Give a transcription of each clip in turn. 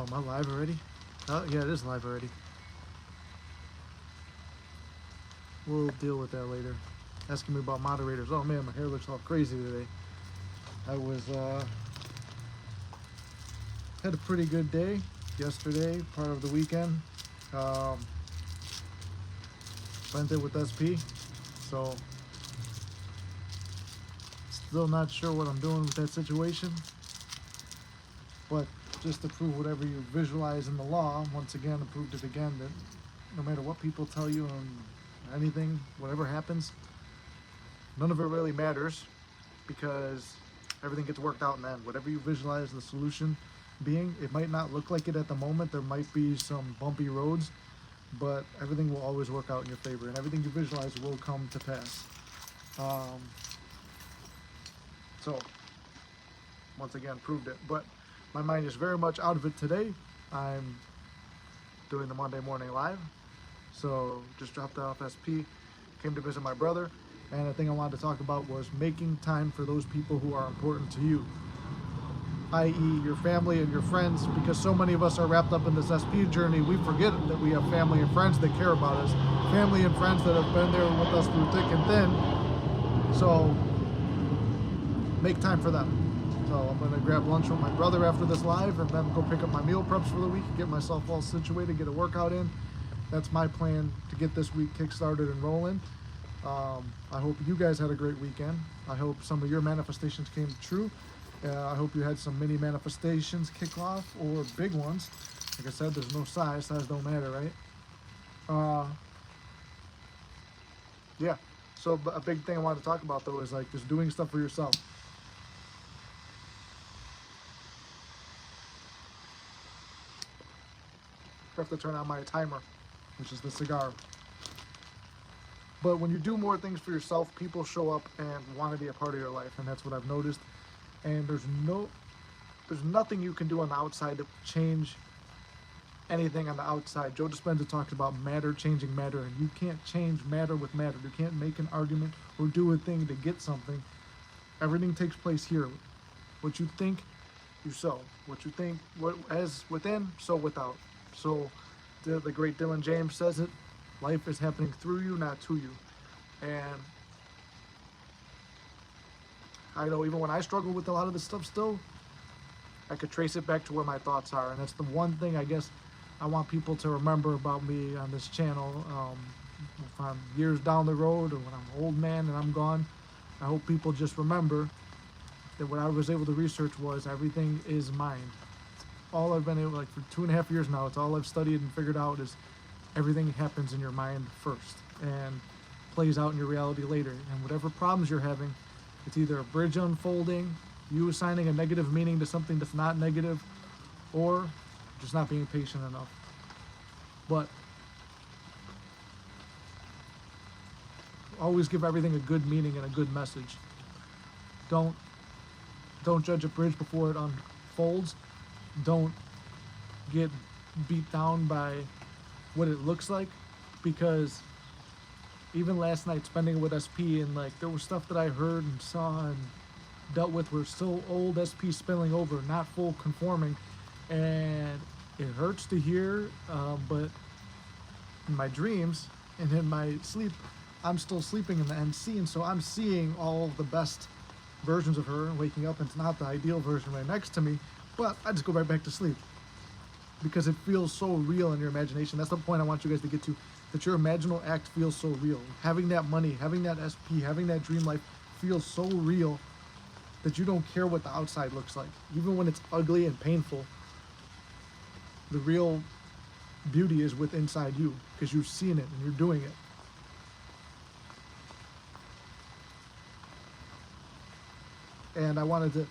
am I live already? Oh, yeah, it is live already. We'll deal with that later. Asking me about moderators. Oh man, my hair looks all crazy today. I had a pretty good day yesterday, part of the weekend. Spent it with SP, so still not sure what I'm doing with that situation. But just to prove whatever you visualize in the law, once again, I proved it again that no matter what people tell you and anything, whatever happens, none of it really matters because everything gets worked out in the end. Whatever you visualize the solution being, it might not look like it at the moment. There might be some bumpy roads, but everything will always work out in your favor, and everything you visualize will come to pass. So, once again, proved it. But my mind is very much out of it today. I'm doing the Monday morning live. So, just dropped off SP, came to visit my brother, and the thing I wanted to talk about was making time for those people who are important to you, i.e. your family and your friends, because so many of us are wrapped up in this SP journey, we forget that we have family and friends that care about us, family and friends that have been there with us through thick and thin. So make time for them. So I'm gonna grab lunch with my brother after this live and then go pick up my meal preps for the week, get myself all situated, get a workout in. That's my plan to get this week kick-started and rolling. I hope you guys had a great weekend. I hope some of your manifestations came true. I hope you had some mini manifestations kick off or big ones. Like I said, there's no size don't matter, right? Yeah, so a big thing I wanted to talk about though is like just doing stuff for yourself. I have to turn on my timer, which is the cigar. But when you do more things for yourself, people show up and want to be a part of your life, and that's what I've noticed. And there's nothing you can do on the outside to change anything on the outside. Joe Dispenza talks about matter changing matter, and you can't change matter with matter. You can't make an argument or do a thing to get something. Everything takes place here. What you think, you sow. What you think, as within, so without. So the great Dylan James says it, life is happening through you, not to you. And I know even when I struggle with a lot of this stuff still, I could trace it back to where my thoughts are. And that's the one thing I guess I want people to remember about me on this channel. If I'm years down the road or when I'm an old man and I'm gone, I hope people just remember that what I was able to research was everything is mind. All I've been able, like for 2.5 years now, it's all I've studied and figured out is everything happens in your mind first and plays out in your reality later. And whatever problems you're having, it's either a bridge unfolding, you assigning a negative meaning to something that's not negative, or just not being patient enough. But always give everything a good meaning and a good message. Don't judge a bridge before it unfolds. Don't get beat down by what it looks like, because even last night spending it with SP, and like there was stuff that I heard and saw and dealt with were still old SP spilling over, not full conforming, and it hurts to hear, but in my dreams and in my sleep, I'm still sleeping in the NC, and so I'm seeing all the best versions of her and waking up and it's not the ideal version right next to me, but I just go right back to sleep because it feels so real in your imagination. That's the point I want you guys to get to, that your imaginal act feels so real. Having that money, having that SP, having that dream life feels so real that you don't care what the outside looks like. Even when it's ugly and painful, the real beauty is within inside you because you've seen it and you're doing it. And I wanted to,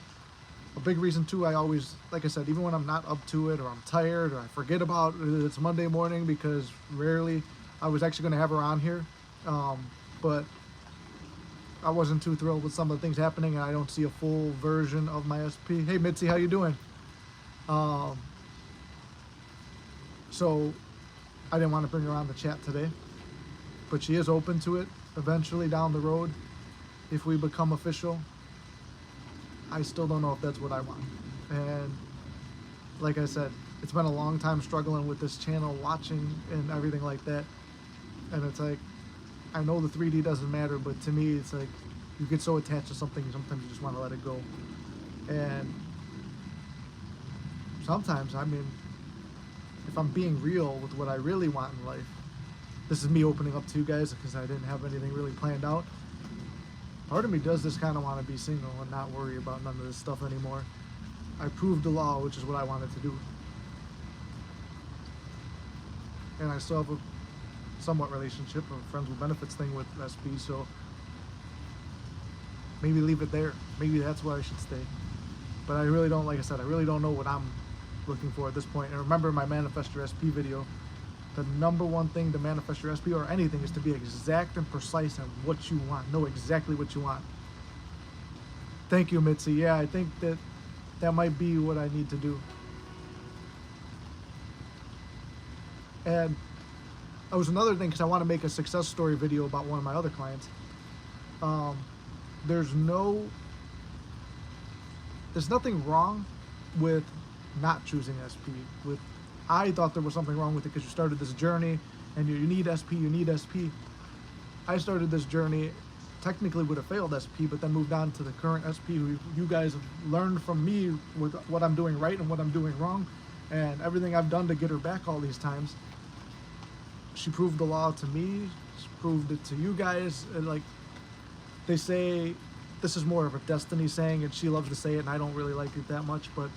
a big reason too, I always, like I said, even when I'm not up to it or I'm tired or I forget about it, it's Monday morning, because rarely, I was actually going to have her on here, but I wasn't too thrilled with some of the things happening, and I don't see a full version of my SP. Hey Mitzi, how you doing? So I didn't want to bring her on the chat today, but she is open to it eventually down the road if we become official. I still don't know if that's what I want. And like I said, it's been a long time struggling with this channel, watching and everything like that. And it's like, I know the 3D doesn't matter, but to me, it's like, you get so attached to something, sometimes you just want to let it go. And sometimes, I mean, if I'm being real with what I really want in life, this is me opening up to you guys because I didn't have anything really planned out. Part of me does just kind of want to be single and not worry about none of this stuff anymore. I proved the law, which is what I wanted to do. And I still have a somewhat relationship, a friends with benefits thing with SP, so maybe leave it there. Maybe that's where I should stay. But I really don't, like I said, I really don't know what I'm looking for at this point. And remember my Manifest Your SP video, the number one thing to manifest your SP or anything is to be exact and precise on what you want. Know exactly what you want. Thank you, Mitzi. Yeah, I think that might be what I need to do. And that was another thing, because I want to make a success story video about one of my other clients. There's nothing wrong with not choosing SP. I thought there was something wrong with it because you started this journey and you need SP, you need SP. I started this journey technically with a failed SP, but then moved on to the current SP who you guys have learned from me with what I'm doing right and what I'm doing wrong and everything I've done to get her back all these times. She proved the law to me, she proved it to you guys. And like they say, this is more of a destiny saying, and she loves to say it and I don't really like it that much, but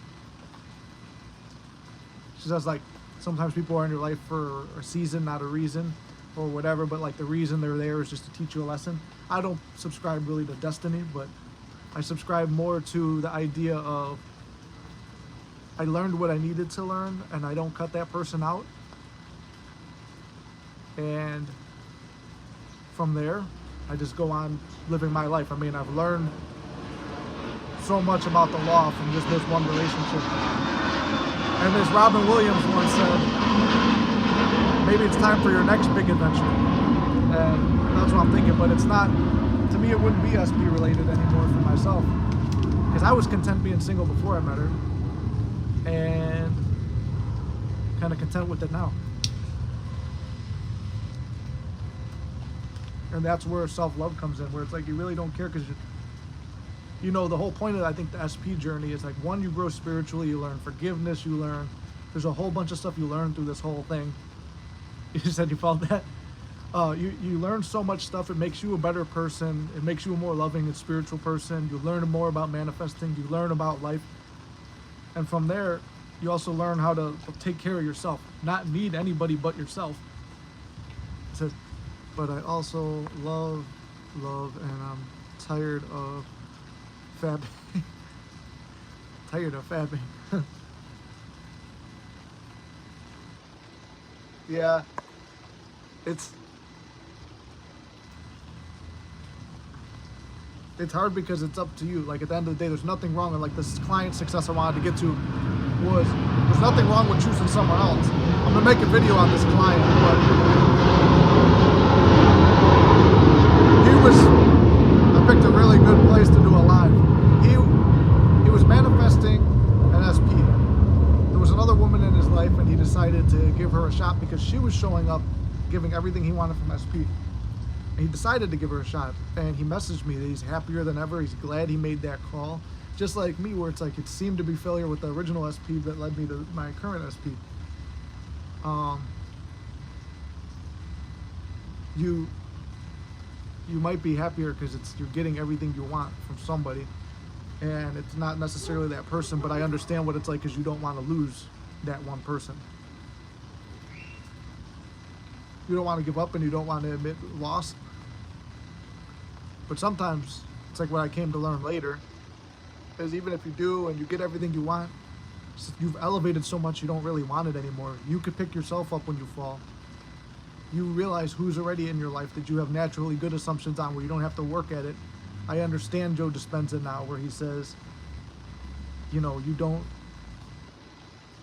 she says, like, sometimes people are in your life for a season, not a reason, or whatever, but like the reason they're there is just to teach you a lesson. I don't subscribe really to destiny, but I subscribe more to the idea of I learned what I needed to learn and I don't cut that person out. And from there, I just go on living my life. I mean, I've learned so much about the law from just this one relationship. And as Robin Williams once said, maybe it's time for your next big adventure. And that's what I'm thinking, but it's not, to me it wouldn't be SP related anymore for myself. Because I was content being single before I met her. And kind of content with it now. And that's where self-love comes in, where it's like you really don't care because you know, the whole point of, I think, the SP journey is like, one, you grow spiritually, you learn forgiveness, there's a whole bunch of stuff you learn through this whole thing. You said you felt that? You learn so much stuff, it makes you a better person, it makes you a more loving and spiritual person, you learn more about manifesting, you learn about life, and from there, you also learn how to take care of yourself, not need anybody but yourself. It says, but I also love, and I'm tired of fabbing. Tired of fabbing. Yeah, it's hard because it's up to you. Like at the end of the day, there's nothing wrong. And like this client success I wanted to get to was, there's nothing wrong with choosing someone else. I'm gonna make a video on this client, but I picked a really good place to do a live. He was manifesting an SP. There was another woman in his life and he decided to give her a shot because she was showing up, giving everything he wanted from SP. And he decided to give her a shot. And he messaged me that he's happier than ever. He's glad he made that call. Just like me, where it's like it seemed to be failure with the original SP that led me to my current SP. You might be happier because you're getting everything you want from somebody, and it's not necessarily that person, but I understand what it's like because you don't want to lose that one person. You don't want to give up and you don't want to admit loss. But sometimes it's like what I came to learn later is even if you do and you get everything you want, you've elevated so much you don't really want it anymore. You could pick yourself up when you fall. You realize who's already in your life that you have naturally good assumptions on where you don't have to work at it. I understand Joe Dispenza now where he says, you know,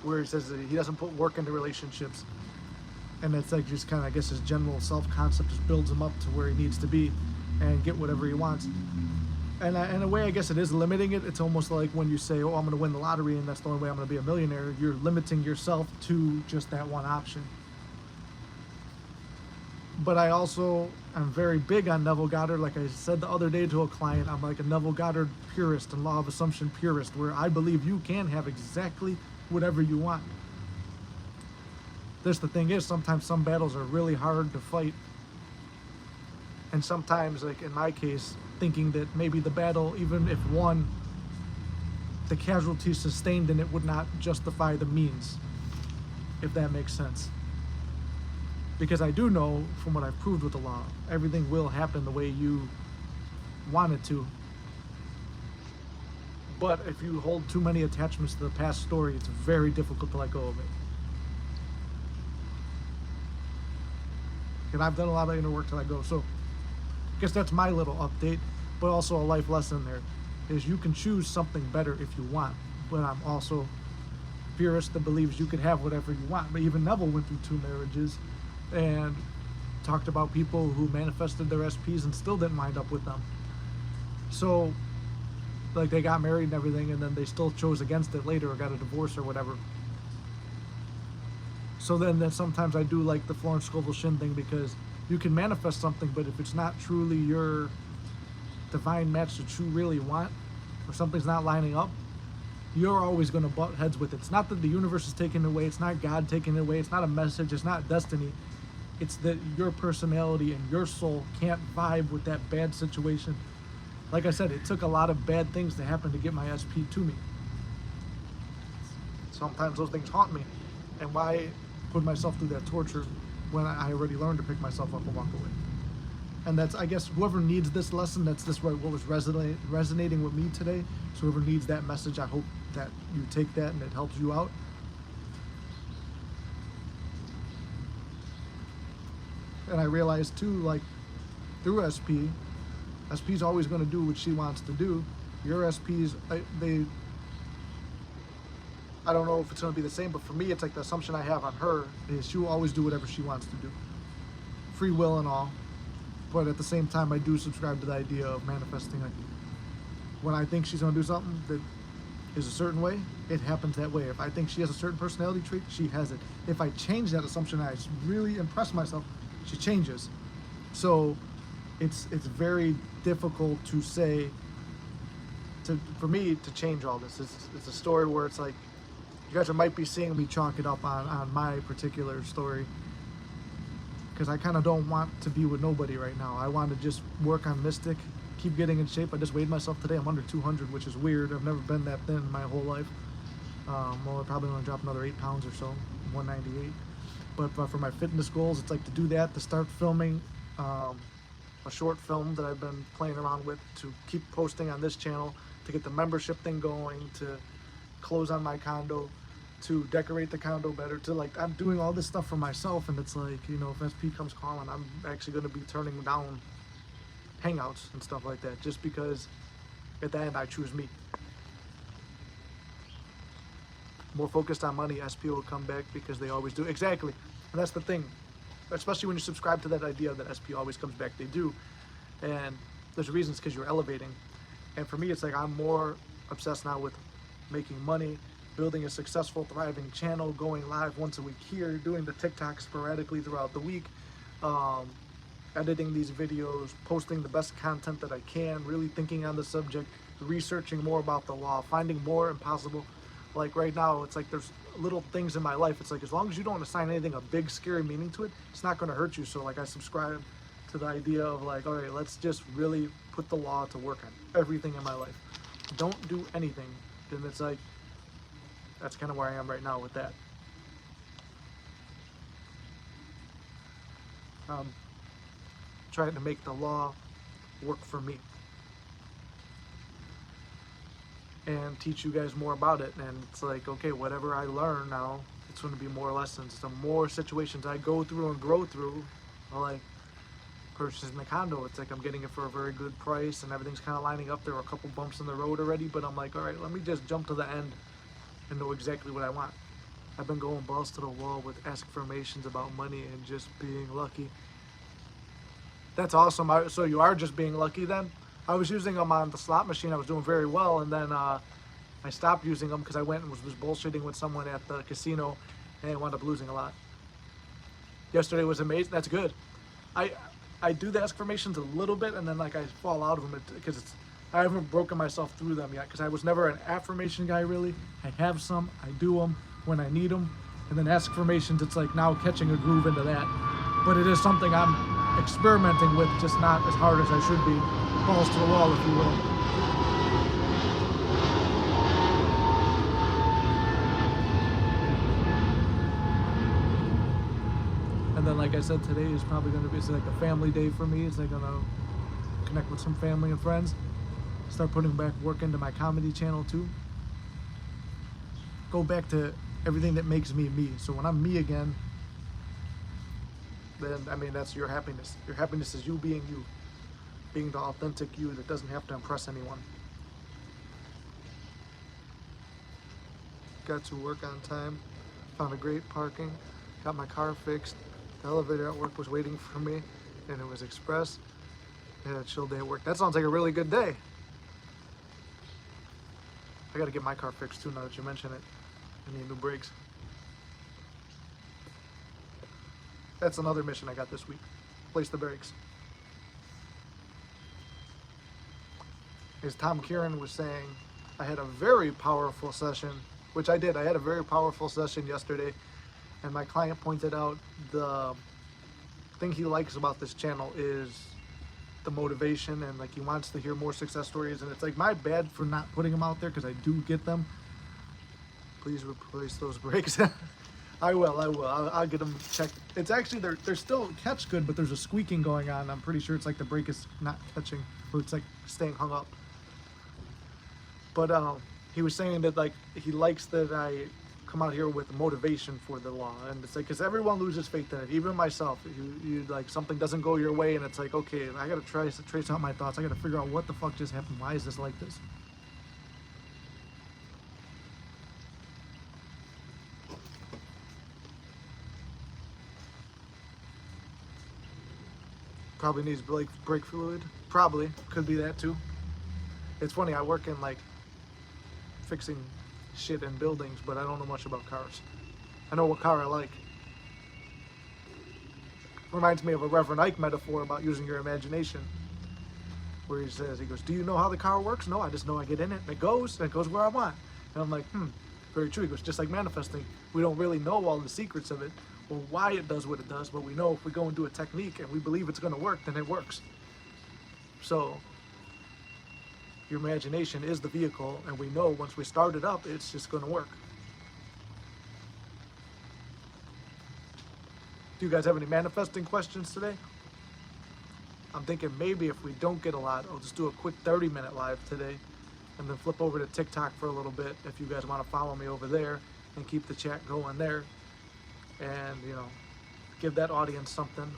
where he says that he doesn't put work into relationships. And it's like just kind of, I guess his general self-concept just builds him up to where he needs to be and get whatever he wants. And in a way, I guess it is limiting it. It's almost like when you say, oh, I'm going to win the lottery and that's the only way I'm going to be a millionaire. You're limiting yourself to just that one option. But I also am very big on Neville Goddard. Like I said the other day to a client, I'm like a Neville Goddard purist and law of assumption purist, where I believe you can have exactly whatever you want. This, the thing is, sometimes some battles are really hard to fight. And sometimes, like in my case, thinking that maybe the battle, even if won, the casualties sustained in it would not justify the means, if that makes sense. Because I do know, from what I've proved with the law, everything will happen the way you want it to. But if you hold too many attachments to the past story, it's very difficult to let go of it. And I've done a lot of inner work to let go. So I guess that's my little update, but also a life lesson there, is you can choose something better if you want. But I'm also a purist that believes you could have whatever you want. But even Neville went through 2 marriages and talked about people who manifested their SPs and still didn't wind up with them. So, like, they got married and everything, and then they still chose against it later or got a divorce or whatever. So then sometimes I do like the Florence Scovel Shin thing, because you can manifest something, but if it's not truly your divine match that you really want, or something's not lining up, you're always going to butt heads with it. It's not that the universe is taking it away, it's not God taking it away, it's not a message, it's not destiny. It's that your personality and your soul can't vibe with that bad situation. Like I said, it took a lot of bad things to happen to get my SP to me. Sometimes those things haunt me. And why put myself through that torture when I already learned to pick myself up and walk away? And that's, I guess, whoever needs this lesson, that's this what was resonating with me today. So whoever needs that message, I hope that you take that and it helps you out. And I realized too, like, through SP's always going to do what she wants to do. Your SPs, I don't know if it's going to be the same, but for me, it's like the assumption I have on her is she will always do whatever she wants to do. Free will and all. But at the same time, I do subscribe to the idea of manifesting. Like, when I think she's going to do something that is a certain way, it happens that way. If I think she has a certain personality trait, she has it. If I change that assumption, I really impress myself, she changes. So it's very difficult to say, for me to change all this. It's a story where it's like, you guys might be seeing me chalk it up on my particular story, because I kind of don't want to be with nobody right now. I want to just work on Mystic, keep getting in shape. I just weighed myself today. I'm under 200, which is weird. I've never been that thin in my whole life. Well, I probably want to drop another 8 pounds or so, 198. But for my fitness goals, it's like to do that, to start filming a short film that I've been playing around with, to keep posting on this channel, to get the membership thing going, to close on my condo, to decorate the condo better, to, like, I'm doing all this stuff for myself. And it's like, you know, if SP comes calling, I'm actually going to be turning down hangouts and stuff like that, just because at the end I choose me. More focused on money, SP will come back, because they always do. Exactly. And that's the thing, especially when you subscribe to that idea that SP always comes back. They do. And there's reasons, because you're elevating. And for me, it's like I'm more obsessed now with making money, building a successful, thriving channel, going live once a week here, doing the TikTok sporadically throughout the week, editing these videos, posting the best content that I can, really thinking on the subject, researching more about the law, finding more impossible. Like right now, it's like there's little things in my life. It's like, as long as you don't assign anything a big, scary meaning to it, it's not going to hurt you. So, like, I subscribe to the idea of, like, all right, let's just really put the law to work on everything in my life. Don't do anything. And it's like, that's kind of where I am right now with that. Trying to make the law work for me and teach you guys more about it. And it's like, okay, whatever I learn now, it's going to be more lessons. The more situations I go through and grow through, like purchasing the condo, it's like I'm getting it for a very good price and everything's kind of lining up. There were a couple bumps in the road already, but I'm like, all right, let me just jump to the end and know exactly what I want. I've been going balls to the wall with affirmations about money and just being lucky. That's awesome. So you are just being lucky then? I was using them on the slot machine. I was doing very well, and then I stopped using them because I went and was bullshitting with someone at the casino, and I wound up losing a lot. Yesterday was amazing. That's good. I do the affirmations a little bit, and then like I fall out of them because I haven't broken myself through them yet because I was never an affirmation guy really. I have some. I do them when I need them, and then affirmations. It's like now catching a groove into that, but it is something I'm experimenting with, just not as hard as I should be. Balls to the wall, if you will. And then, like I said, today is probably going to be like a family day for me. It's like going to connect with some family and friends. Start putting back work into my comedy channel too. Go back to everything that makes me me. So when I'm me again, then I mean that's your happiness. Your happiness is you being you. Being the authentic you that doesn't have to impress anyone. Got to work on time. Found a great parking. Got my car fixed. The elevator at work was waiting for me, and it was express. I had a chill day at work. That sounds like a really good day. I gotta get my car fixed too now that you mention it. I need new brakes. That's another mission I got this week. Place the brakes. As Tom Kieran was saying, I had a very powerful session, which I did. I had a very powerful session yesterday, and my client pointed out the thing he likes about this channel is the motivation, and like he wants to hear more success stories, and it's like my bad for not putting them out there because I do get them. Please replace those brakes. I will. I'll get them checked. It's actually, they're still catch good, but there's a squeaking going on. I'm pretty sure it's like the brake is not catching, or it's like staying hung up. But he was saying that like he likes that I come out here with motivation for the law, and it's like because everyone loses faith in it, even myself. You like something doesn't go your way, and it's like, okay, I gotta try to trace out my thoughts. I gotta figure out what the fuck just happened. Why is this like this? Probably needs brake fluid. Probably could be that too. It's funny. I work in like fixing shit in buildings, but I don't know much about cars. I know what car I like. Reminds me of a Reverend Ike metaphor about using your imagination, where he says, he goes, do you know how the car works? No, I just know I get in it and it goes where I want. And I'm like, very true. He goes, just like manifesting, we don't really know all the secrets of it or why it does what it does, but we know if we go and do a technique and we believe it's going to work, then it works. So your imagination is the vehicle, and we know once we start it up, it's just going to work. Do you guys have any manifesting questions today? I'm thinking maybe if we don't get a lot, I'll just do a quick 30-minute live today and then flip over to TikTok for a little bit if you guys want to follow me over there and keep the chat going there and, you know, give that audience something.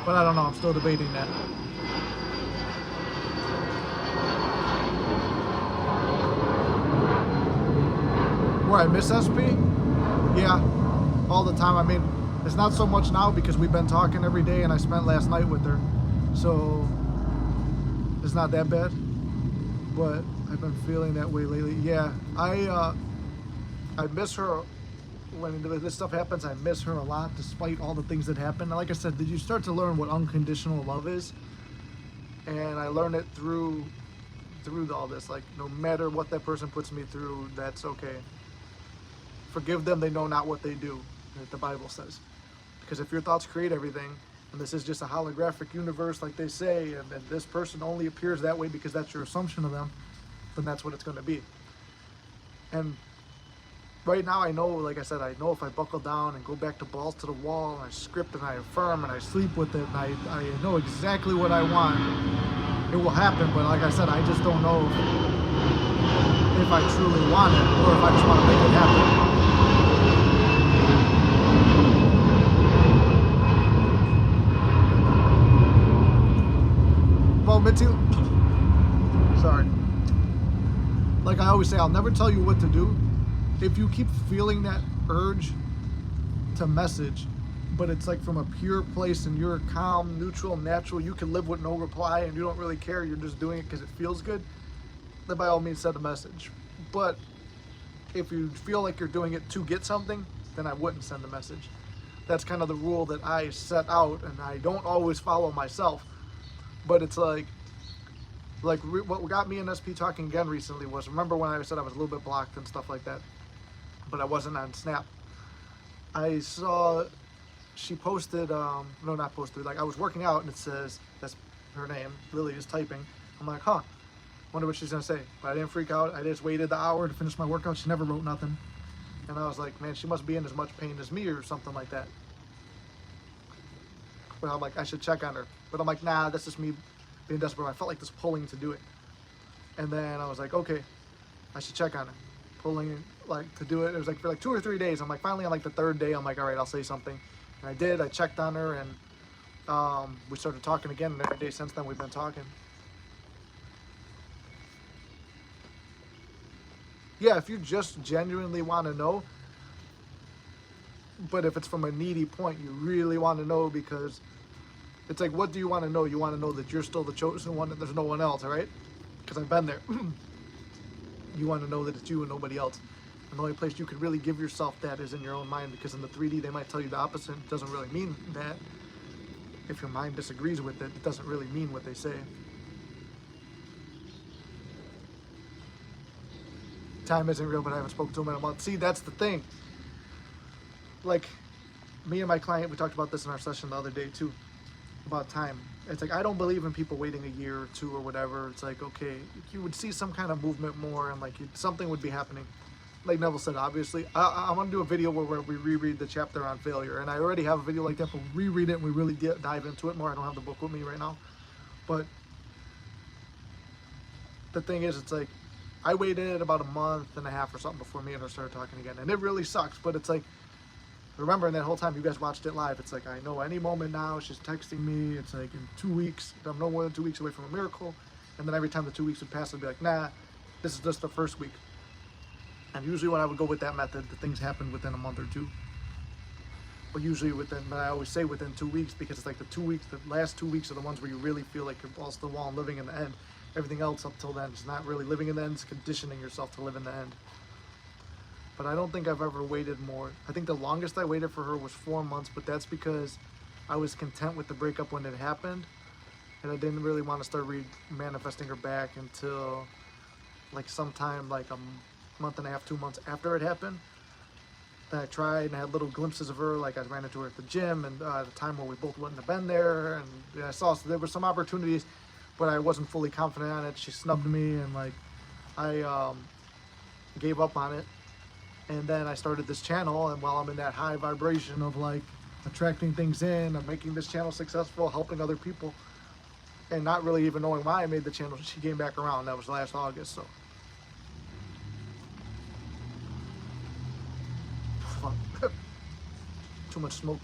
But I don't know, I'm still debating that. Where I miss SP? Yeah, all the time. I mean, it's not so much now because we've been talking every day and I spent last night with her. So it's not that bad. But I've been feeling that way lately. Yeah, I miss her. When this stuff happens, I miss her a lot despite all the things that happen. And like I said, did you start to learn what unconditional love is? And I learned it through all this. Like, no matter what that person puts me through, that's okay. Forgive them, they know not what they do, like the Bible says. Because if your thoughts create everything, and this is just a holographic universe like they say, and this person only appears that way because that's your assumption of them, then that's what it's going to be. And right now I know, like I said, I know if I buckle down and go back to balls to the wall, and I script and I affirm and I sleep with it, and I know exactly what I want, it will happen. But like I said, I just don't know if I truly want it or if I just want to make it happen. Well, Mitzi, sorry. Like I always say, I'll never tell you what to do. If you keep feeling that urge to message, but it's like from a pure place and you're calm, neutral, natural, you can live with no reply and you don't really care, you're just doing it because it feels good, then by all means send a message. But if you feel like you're doing it to get something, then I wouldn't send a message. That's kind of the rule that I set out, and I don't always follow myself. But it's like what got me and SP talking again recently was, remember when I said I was a little bit blocked and stuff like that, but I wasn't on Snap. I saw she posted, no, not posted, like I was working out and it says, that's her name, Lily is typing. I'm like, huh, wonder what she's gonna say. But I didn't freak out. I just waited the hour to finish my workout. She never wrote nothing. And I was like, man, she must be in as much pain as me or something like that. But I'm like, I should check on her. But I'm like, nah, that's just me being desperate. I felt like this pulling to do it. And then I was like, okay, I should check on her. Pulling like to do it. It was like for like 2 or 3 days. I'm like, finally on like the third day, I'm like, all right, I'll say something. And I did. I checked on her and we started talking again. And every day since then we've been talking. Yeah, if you just genuinely want to know, but if it's from a needy point, you really want to know, because it's like, what do you want to know? You want to know that you're still the chosen one and there's no one else, right? Because I've been there. You want to know that it's you and nobody else. And the only place you can really give yourself that is in your own mind, because in the 3D they might tell you the opposite. It doesn't really mean that. If your mind disagrees with it, it doesn't really mean what they say. Time isn't real, but I haven't spoken to him in a month. See, that's the thing. Like, me and my client, we talked about this in our session the other day too, about time. It's like, I don't believe in people waiting a year or two or whatever. It's like, okay, you would see some kind of movement more, and like something would be happening. Like Neville said, obviously, I want to do a video where we reread the chapter on failure, and I already have a video like that, but we'll reread it and we really dive into it more. I don't have the book with me right now, but the thing is, it's like, I waited about a month and a half or something before me and her started talking again, and it really sucks. But it's like, remember, in that whole time you guys watched it live, it's like, I know any moment now she's texting me. It's like, in 2 weeks, I'm no more than 2 weeks away from a miracle. And then every time the 2 weeks would pass, I'd be like, nah, this is just the first week. And usually when I would go with that method, the things happened within a month or two. But usually but I always say within 2 weeks, because it's like the last 2 weeks are the ones where you really feel like you're balls to the wall and living in the end. Everything else up till then is not really living in the end, it's conditioning yourself to live in the end. But I don't think I've ever waited more. I think the longest I waited for her was 4 months, but that's because I was content with the breakup when it happened, and I didn't really want to start manifesting her back until like sometime like a month and a half, 2 months after it happened. Then I tried and I had little glimpses of her, like I ran into her at the gym, and at a time where we both wouldn't have been there, and I saw there were some opportunities, but I wasn't fully confident on it. She snubbed me, and like I gave up on it. And then I started this channel, and while I'm in that high vibration of like attracting things in, of making this channel successful, helping other people, and not really even knowing why I made the channel, she came back around. That was last August, so. Fuck. Too much smoke.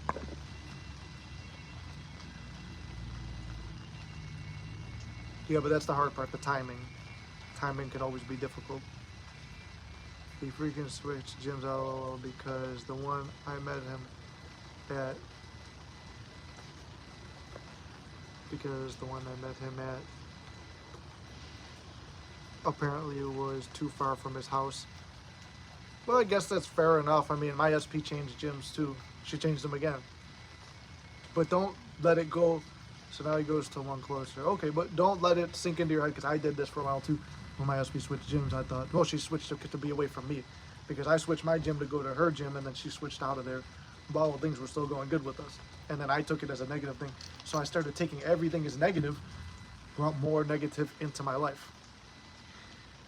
Yeah, but that's the hard part, the timing. Timing can always be difficult. He freaking switched gyms LOL because the one I met him at, apparently was too far from his house. Well, I guess that's fair enough. I mean, my SP changed gyms too. She changed them again. But don't let it go. So now he goes to one closer. Okay, but don't let it sink into your head, because I did this for a while too. When my SP switched gyms, I thought, well, she switched to be away from me, because I switched my gym to go to her gym, and then she switched out of there while things were still going good with us. And then I took it as a negative thing. So I started taking everything as negative, brought more negative into my life.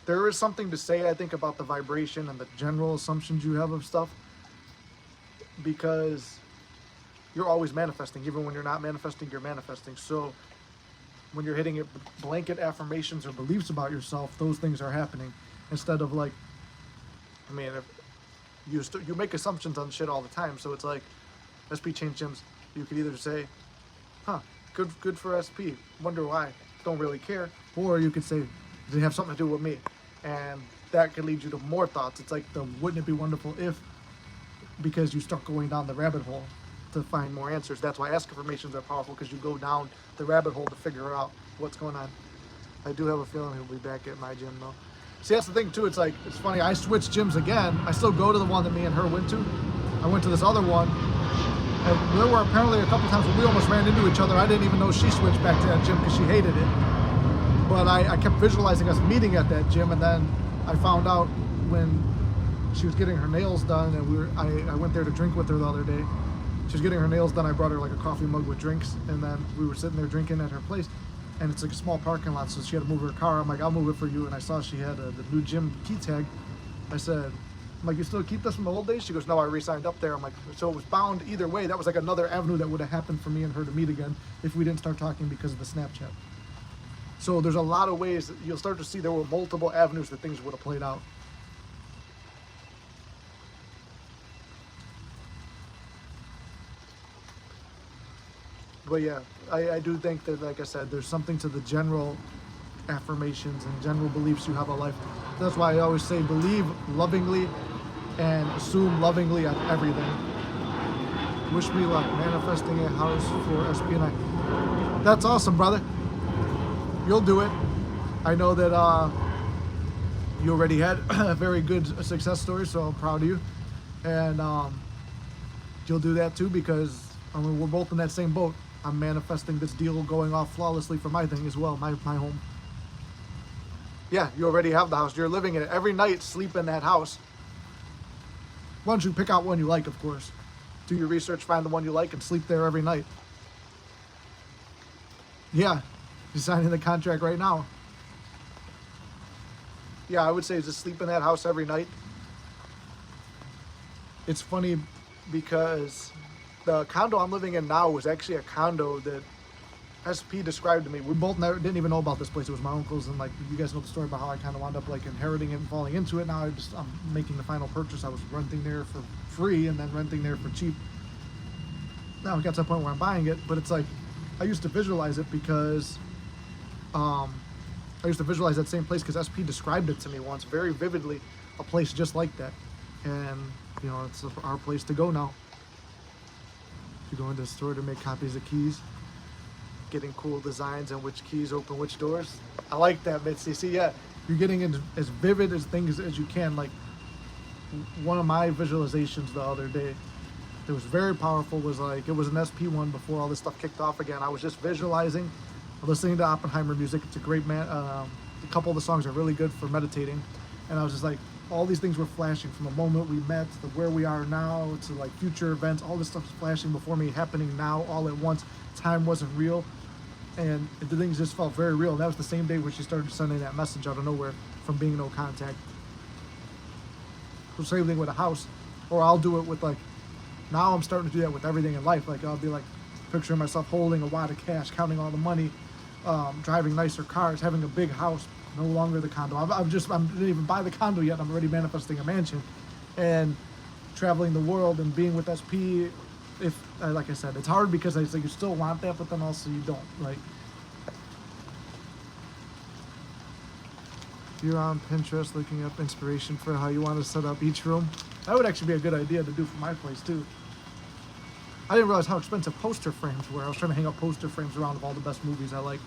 There is something to say, I think, about the vibration and the general assumptions you have of stuff, because you're always manifesting. Even when you're not manifesting, you're manifesting. So when you're hitting it blanket affirmations or beliefs about yourself, those things are happening. Instead of like, I mean, if you make assumptions on shit all the time. So it's like, SP change gyms. You could either say, huh, good for SP. Wonder why. Don't really care. Or you could say, does it have something to do with me? And that could lead you to more thoughts. It's like the wouldn't it be wonderful if, because you start going down the rabbit hole. to find more answers. That's why Ask Informations are powerful, because you go down the rabbit hole to figure out what's going on. I do have a feeling he'll be back at my gym though. See, that's the thing too. It's like, it's funny. I switched gyms again. I still go to the one that me and her went to. I went to this other one, and there were apparently a couple times where we almost ran into each other. I didn't even know she switched back to that gym because she hated it. But I kept visualizing us meeting at that gym, and then I found out when she was getting her nails done, and I went there to drink with her the other day. She was getting her nails done. I brought her like a coffee mug with drinks, and then we were sitting there drinking at her place, and it's like a small parking lot, so she had to move her car. I'm like, I'll move it for you. And I saw she had the new gym key tag. I said, I'm like, you still keep this from the old days? She goes, no, I re-signed up there. I'm like, so it was bound either way. That was like another avenue that would have happened for me and her to meet again if we didn't start talking because of the Snapchat. So there's a lot of ways that you'll start to see there were multiple avenues that things would have played out. But yeah, I do think that, like I said, there's something to the general affirmations and general beliefs you have of life. That's why I always say believe lovingly and assume lovingly on everything. Wish me luck manifesting a house for SP and I. That's awesome, brother. You'll do it. I know that you already had a very good success story, so I'm proud of you. And you'll do that too, because I mean, we're both in that same boat. I'm manifesting this deal going off flawlessly for my thing as well, my home. Yeah, you already have the house. You're living in it. Every night, sleep in that house. Why don't you pick out one you like, of course. Do your research, find the one you like, and sleep there every night. Yeah, you're signing the contract right now. Yeah, I would say just sleep in that house every night. It's funny because the condo I'm living in now was actually a condo that SP described to me. We both didn't even know about this place. It was my uncle's, and like, you guys know the story about how I kind of wound up like inheriting it and falling into it. Now I'm making the final purchase. I was renting there for free and then renting there for cheap. Now it got to the point where I'm buying it, but it's like, I used to visualize it because I used to visualize that same place because SP described it to me once very vividly, a place just like that. And you know, it's our place to go now. You go into the store to make copies of keys, getting cool designs and which keys open which doors. I like that, Mitzi. See, yeah, you're getting into as vivid as things as you can. Like, one of my visualizations the other day that was very powerful was like, it was an SP one before all this stuff kicked off again. I was just visualizing, listening to Oppenheimer music. It's a great man. A couple of the songs are really good for meditating. And I was just like, all these things were flashing from the moment we met to where we are now to like future events. All this stuff is flashing before me, happening now all at once. Time wasn't real, and the things just felt very real. And that was the same day where she started sending that message out of nowhere from being no contact. So same thing with a house, or I'll do it with like, now I'm starting to do that with everything in life. Like, I'll be like picturing myself holding a wad of cash, counting all the money, driving nicer cars, having a big house. No longer the condo. I didn't even buy the condo yet. I'm already manifesting a mansion, and traveling the world and being with SP. If like I said, it's hard because it's like you still want that, but then also you don't. Like, you're on Pinterest looking up inspiration for how you want to set up each room. That would actually be a good idea to do for my place too. I didn't realize how expensive poster frames were. I was trying to hang up poster frames around of all the best movies I like.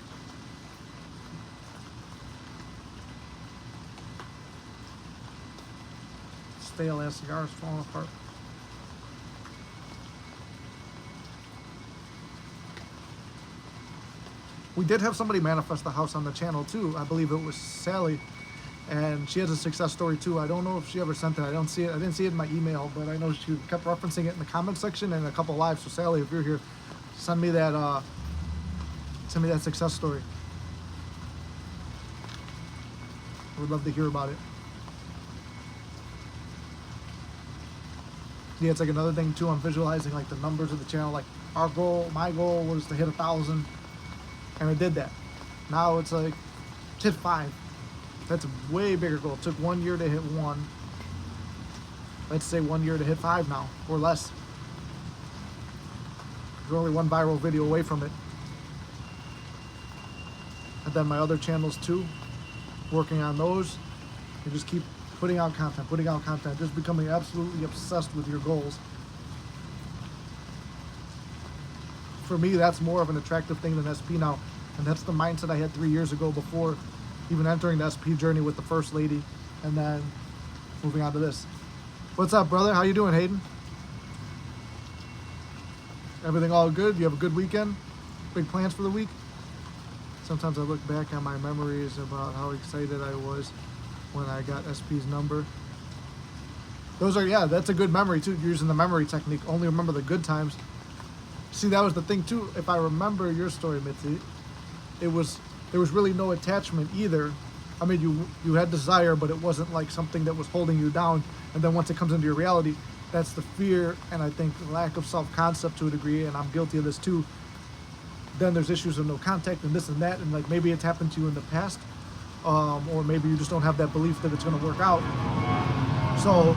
Stale ass cigars falling apart. We did have somebody manifest the house on the channel too. I believe it was Sally, and she has a success story too. I don't know if she ever sent it. I don't see it. I didn't see it in my email, but I know she kept referencing it in the comment section and a couple lives. So Sally, if you're here, send me that success story. I would love to hear about it. Yeah, it's like another thing too. I'm visualizing like the numbers of the channel. Like, my goal was to hit 1,000, and I did that. Now it's like, hit 5. That's a way bigger goal. It took 1 year to hit 1. Let's say 1 year to hit 5 now, or less. We're only one viral video away from it. And then my other channels too, working on those. You just keep putting out content, just becoming absolutely obsessed with your goals. for me, that's more of an attractive thing than SP now. And that's the mindset I had 3 years ago before even entering the SP journey with the first lady and then moving on to this. What's up, brother? How you doing, Hayden? Everything all good? You have a good weekend? Big plans for the week? Sometimes I look back on my memories about how excited I was when I got SP's number. Those are, yeah, that's a good memory too. You're using the memory technique. Only remember the good times. See, that was the thing too. If I remember your story, Mitzi, there was really no attachment either. I mean, you had desire, but it wasn't like something that was holding you down. And then once it comes into your reality, that's the fear and I think lack of self-concept to a degree, and I'm guilty of this too. Then there's issues of no contact and this and that, and like maybe it's happened to you in the past, or maybe you just don't have that belief that it's going to work out. So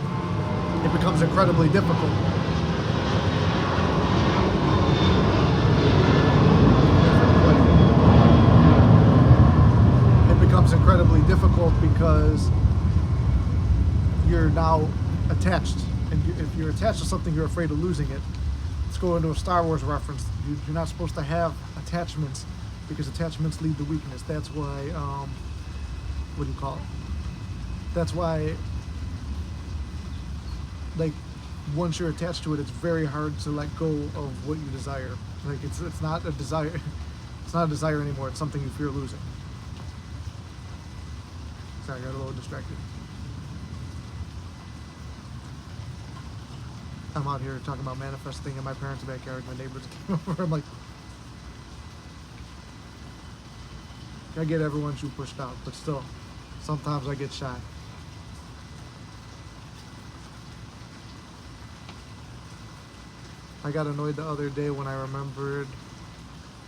it becomes incredibly difficult. It becomes incredibly difficult because you're now attached. And if you're attached to something, you're afraid of losing it. Let's go into a Star Wars reference. You're not supposed to have attachments because attachments lead to weakness. That's why, what do you call it? That's why, like, once you're attached to it, it's very hard to let go of what you desire. Like, it's not a desire. It's not a desire anymore. It's something you fear losing. Sorry, I got a little distracted. I'm out here talking about manifesting in my parents' backyard. My neighbors came over. I'm like, I get everyone too pushed out, but still, sometimes I get shy. I got annoyed the other day when I remembered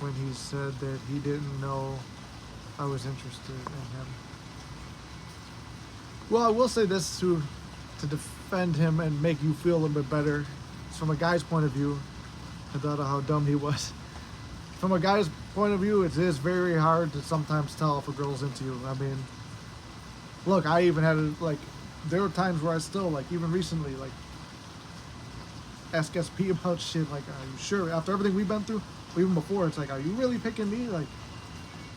when he said that he didn't know I was interested in him. Well, I will say this to defend him and make you feel a little bit better. From a guy's point of view, I thought of how dumb he was. From a guy's point of view, it is very hard to sometimes tell if a girl's into you. I mean, look, I even had there were times where I still, like, even recently, like, ask SP about shit, like, are you sure? After everything we've been through, or even before, it's like, are you really picking me? Like,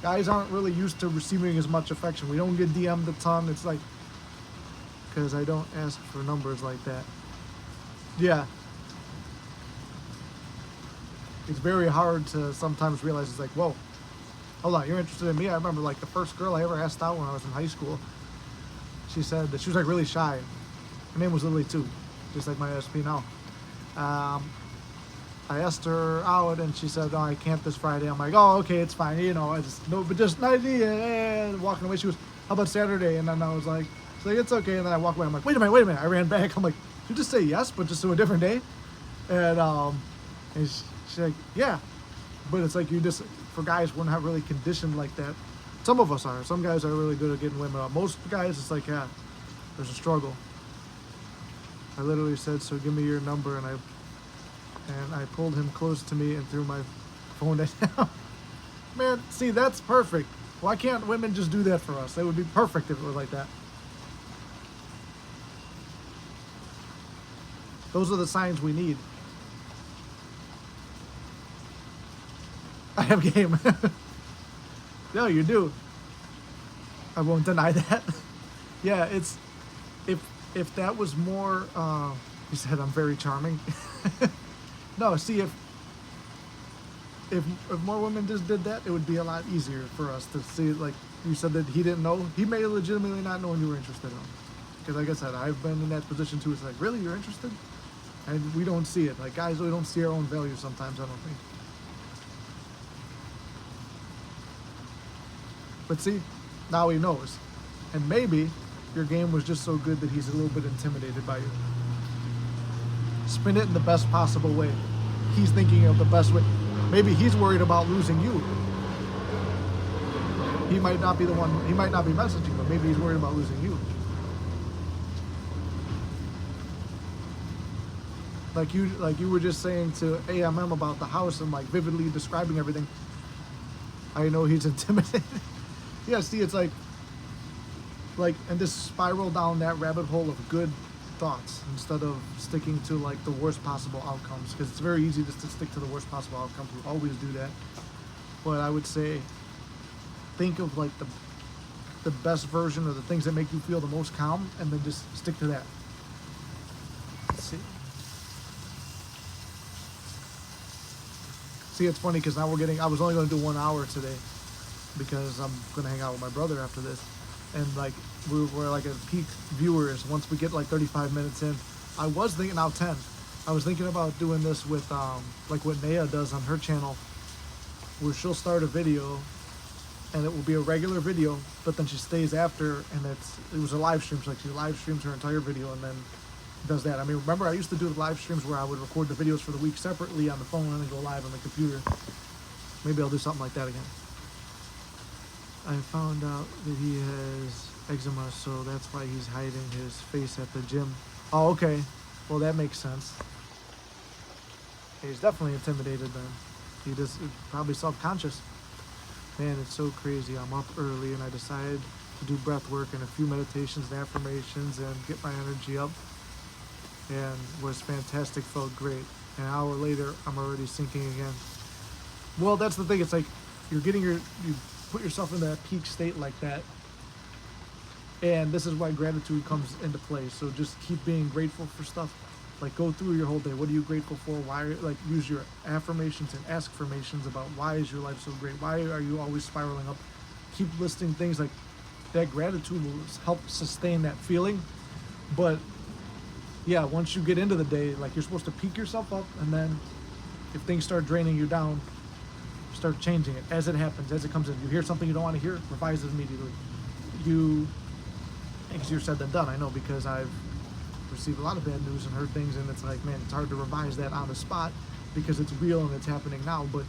guys aren't really used to receiving as much affection. We don't get DM'd a ton. It's like, because I don't ask for numbers like that. Yeah. It's very hard to sometimes realize it's like, whoa, hold on, you're interested in me? I remember, like, the first girl I ever asked out when I was in high school, she said that she was, like, really shy. Her name was Lily too, just like my SP now. I asked her out and she said, oh, I can't this Friday. I'm like, oh, okay, it's fine. You know, I just, no, but just an idea. And walking away, she was, how about Saturday? And then I was like, it's okay. And then I walk away. I'm like, wait a minute. I ran back. I'm like, did you just say yes, but just to a different day? And she's like, yeah. But it's like, you just, for guys, we're not really conditioned like that. Some of us are. Some guys are really good at getting women out. Most guys, it's like, yeah, there's a struggle. I literally said, so give me your number. And I pulled him close to me and threw my phone at him. Man, see, that's perfect. Why can't women just do that for us? That would be perfect if it was like that. Those are the signs we need. I have game. No, you do. I won't deny that. Yeah, it's if that was more. You said I'm very charming. No, see, if more women just did that, it would be a lot easier for us to see. Like you said that he didn't know. He may legitimately not know you were interested in him. Because like I said, I've been in that position too. It's like, really, you're interested? And we don't see it. Like, guys, we don't see our own value sometimes, I don't think. But see, now he knows. And maybe your game was just so good that he's a little bit intimidated by you. Spin it in the best possible way. He's thinking of the best way. Maybe he's worried about losing you. He might not be the one, he might not be messaging, but maybe he's worried about losing you. Like you were just saying to AMM about the house and like vividly describing everything. I know he's intimidated. Yeah, see, it's like, and this spiral down that rabbit hole of good thoughts instead of sticking to like the worst possible outcomes, because it's very easy just to stick to the worst possible outcomes. We always do that. But I would say think of like the best version, or the things that make you feel the most calm, and then just stick to that. Let's see. See, it's funny because now I was only going to do 1 hour today because I'm going to hang out with my brother after this. And like, we're like at peak viewers once we get like 35 minutes in. I was thinking, now 10. I was thinking about doing this with like what Naya does on her channel, where she'll start a video and it will be a regular video, but then she stays after, and it was a live stream. So like she live streams her entire video and then does that. I mean, remember I used to do the live streams where I would record the videos for the week separately on the phone and then go live on the computer. Maybe I'll do something like that again. I found out that he has eczema, so that's why he's hiding his face at the gym. Oh, okay. Well, that makes sense. He's definitely intimidated then. He just probably self-conscious. Man, it's so crazy. I'm up early and I decided to do breath work and a few meditations and affirmations and get my energy up. And was fantastic, felt great. An hour later, I'm already sinking again. Well, that's the thing. It's like you put yourself in that peak state like that. And this is why gratitude comes into play. So just keep being grateful for stuff. Like go through your whole day. What are you grateful for? Why? Like use your affirmations and ask affirmations about why is your life so great? Why are you always spiraling up? Keep listing things like that. Gratitude will help sustain that feeling. But yeah, once you get into the day, like you're supposed to peak yourself up, and then if things start draining you down, start changing it as it happens, as it comes in. You hear something you don't want to hear, revise it immediately. Easier said than done, I know, because I've received a lot of bad news and heard things, and it's like, man, it's hard to revise that on the spot because it's real and it's happening now. But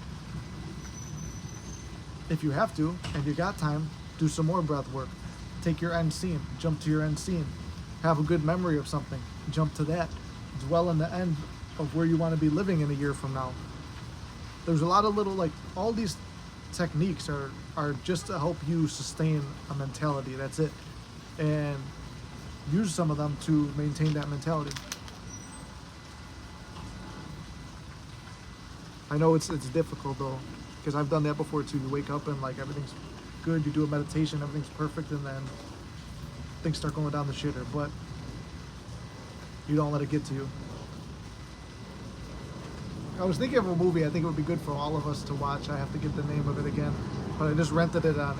if you have to and you got time, do some more breath work. Take your end scene, jump to your end scene. Have a good memory of something, jump to that. Dwell in the end of where you want to be living in a year from now. There's a lot of little, like, all these techniques are just to help you sustain a mentality. That's it. And use some of them to maintain that mentality. I know it's difficult though, because I've done that before too. You wake up and like everything's good, you do a meditation, everything's perfect, and then things start going down the shitter, but you don't let it get to you. I was thinking of a movie I think it would be good for all of us to watch. I have to get the name of it again, but I just rented it on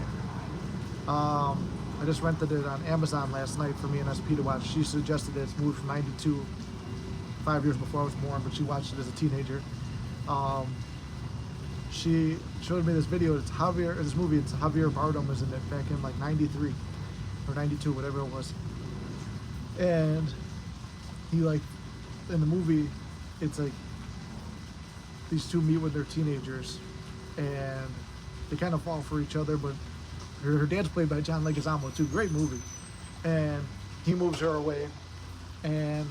Amazon last night for me and SP to watch. She suggested it. It's moved from '92, 5 years before I was born, but she watched it as a teenager. She showed me this video. It's Javier Bardem is in it, back in like '93 or '92, whatever it was. And he, like, in the movie, it's like these two meet when they're teenagers and they kind of fall for each other, but her dad's played by John Leguizamo too. Great movie. And he moves her away and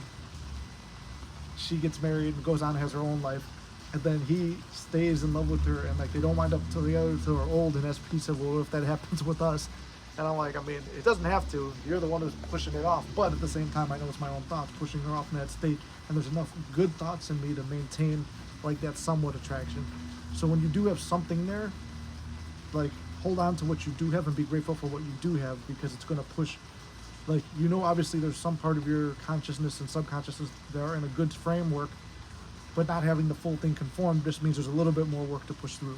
she gets married and goes on and has her own life. And then he stays in love with her, and like they don't wind up together until they're old. And SP said, well, what if that happens with us? And I'm like, I mean, it doesn't have to. You're the one who's pushing it off. But at the same time, I know it's my own thoughts pushing her off in that state. And there's enough good thoughts in me to maintain like that somewhat attraction. So when you do have something there, like hold on to what you do have and be grateful for what you do have, because it's going to push, like, you know, obviously there's some part of your consciousness and subconsciousness that are in a good framework, but not having the full thing conformed just means there's a little bit more work to push through.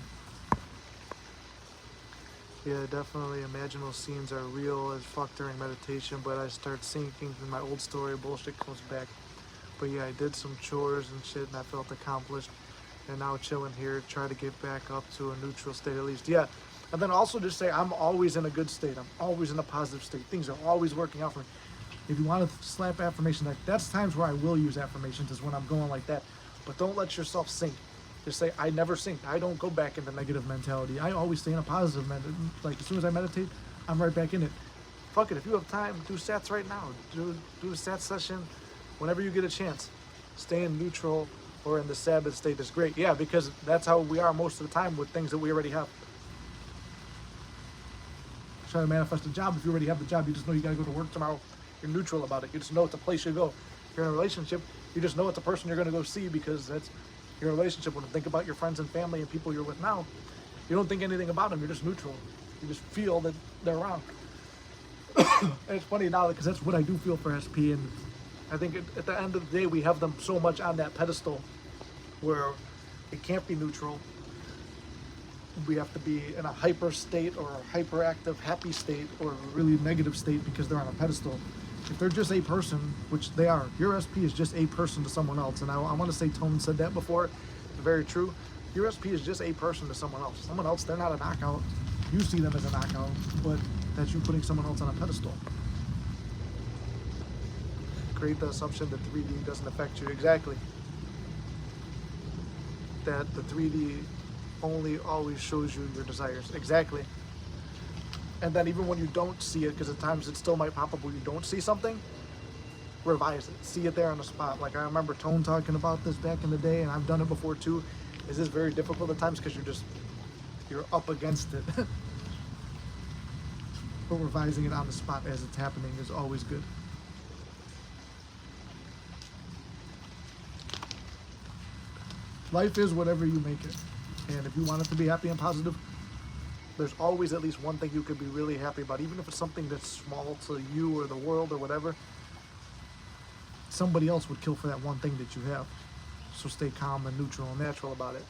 Yeah, definitely. Imaginal scenes are real as fuck during meditation, but I start sinking in my old story, bullshit comes back. But yeah, I did some chores and shit and I felt accomplished. And now chilling here, try to get back up to a neutral state at least. Yeah, and then also just say I'm always in a good state. I'm always in a positive state. Things are always working out for me. If you want to slap affirmations, like that's times where I will use affirmations, is when I'm going like that. But don't let yourself sink. Just say, I never sink. I don't go back into negative mentality. I always stay in a positive mentality. Like as soon as I meditate, I'm right back in it. Fuck it, if you have time, do sats right now. Do a sats session whenever you get a chance. Stay in neutral or in the Sabbath state is great. Yeah, because that's how we are most of the time with things that we already have. Try to manifest a job. If you already have the job, you just know you gotta go to work tomorrow. You're neutral about it. You just know it's a place you go. you're in a relationship, you just know it's a person you're going to go see because that's your relationship. When you think about your friends and family and people you're with now, you don't think anything about them. You're just neutral. You just feel that they're around. And it's funny now because that's what I do feel for SP. And I think at the end of the day, we have them so much on that pedestal where it can't be neutral. We have to be in a hyper state or a hyperactive happy state or a really negative state because they're on a pedestal. If they're just a person, which they are, your SP is just a person to someone else. And I want to say Tone said that before. It's very true. Your SP is just a person to someone else. Someone else, they're not a knockout. You see them as a knockout, but that's you putting someone else on a pedestal. Create the assumption that 3D doesn't affect you. Exactly. That the 3D only always shows you your desires. Exactly. And then even when you don't see it, because at times it still might pop up when you don't see something, revise it. See it there on the spot. Like I remember Tone talking about this back in the day, and I've done it before too. Is this very difficult at times because you're up against it. But revising it on the spot as it's happening is always good. Life is whatever you make it. And if you want it to be happy and positive, there's always at least one thing you could be really happy about, even if it's something that's small to you or the world or whatever. Somebody else would kill for that one thing that you have. So stay calm and neutral and natural about it.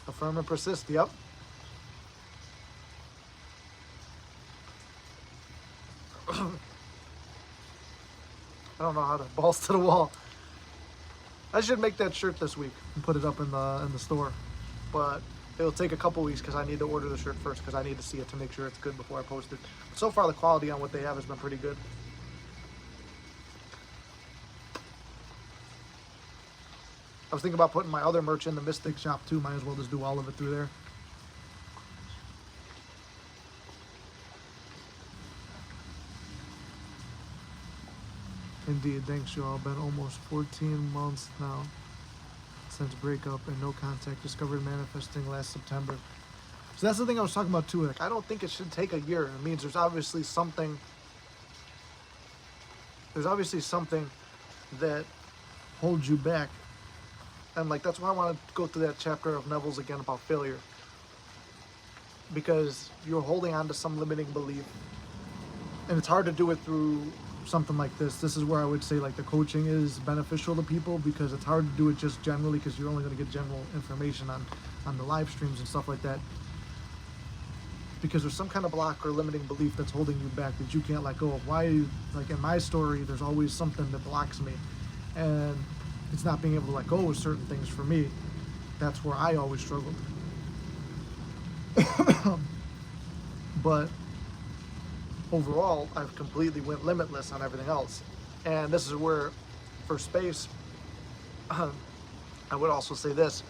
Affirm and persist, yep. I don't know how to balls to the wall. I should make that shirt this week and put it up in the store, but it'll take a couple weeks because I need to order the shirt first because I need to see it to make sure it's good before I post it. But so far, the quality on what they have has been pretty good. I was thinking about putting my other merch in the Mystic shop too. Might as well just do all of it through there. Indeed, thanks y'all. Been almost 14 months now since breakup and no contact. Discovered manifesting last September. So that's the thing I was talking about too. Like I don't think it should take a year. It means there's obviously something. There's obviously something that holds you back. And like that's why I want to go through that chapter of Neville's again about failure. Because you're holding on to some limiting belief. And it's hard to do it through something like this. This is where I would say like the coaching is beneficial to people because it's hard to do it just generally because you're only going to get general information on the live streams and stuff like that. Because there's some kind of block or limiting belief that's holding you back that you can't let go of. Why, like in my story, there's always something that blocks me. And it's not being able to let go of certain things for me. That's where I always struggled. But overall, I've completely went limitless on everything else. And this is where, for space, I would also say this.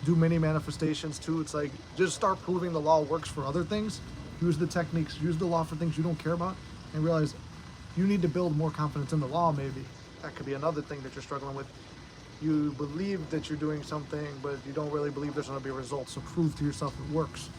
Do many manifestations too. It's like, just start proving the law works for other things. Use the techniques, use the law for things you don't care about, and realize you need to build more confidence in the law maybe. That could be another thing that you're struggling with. You believe that you're doing something, but you don't really believe there's going to be a result. So prove to yourself it works.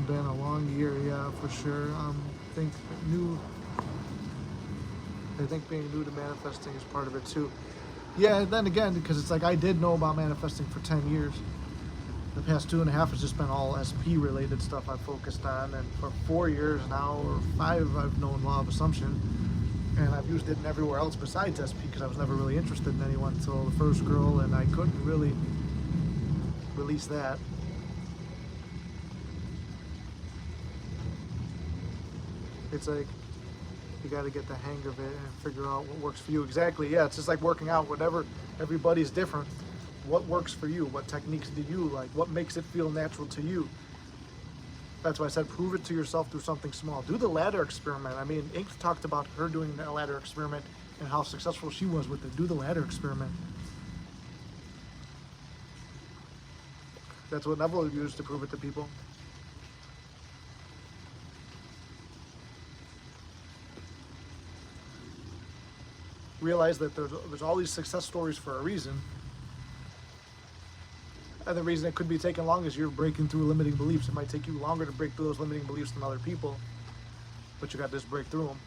Been a long year, yeah, for sure. I think being new to manifesting is part of it too. Yeah, then again, because it's like I did know about manifesting for 10 years. The past 2.5 has just been all SP related stuff I've focused on, and for 4 years now, or 5, I've known law of assumption, and I've used it in everywhere else besides SP because I was never really interested in anyone until the first girl, and I couldn't really release that. It's like you got to get the hang of it and figure out what works for you. Exactly, yeah, it's just like working out. Whatever, everybody's different. What works for you? What techniques do you like? What makes it feel natural to you? That's why I said prove it to yourself through something small. Do the ladder experiment. I mean, Ink talked about her doing the ladder experiment and how successful she was with it. Do the ladder experiment. That's what Neville used to prove it to people. realize that there's all these success stories for a reason. And the reason it could be taking long is you're breaking through limiting beliefs. It might take you longer to break through those limiting beliefs than other people, but you got this break through them.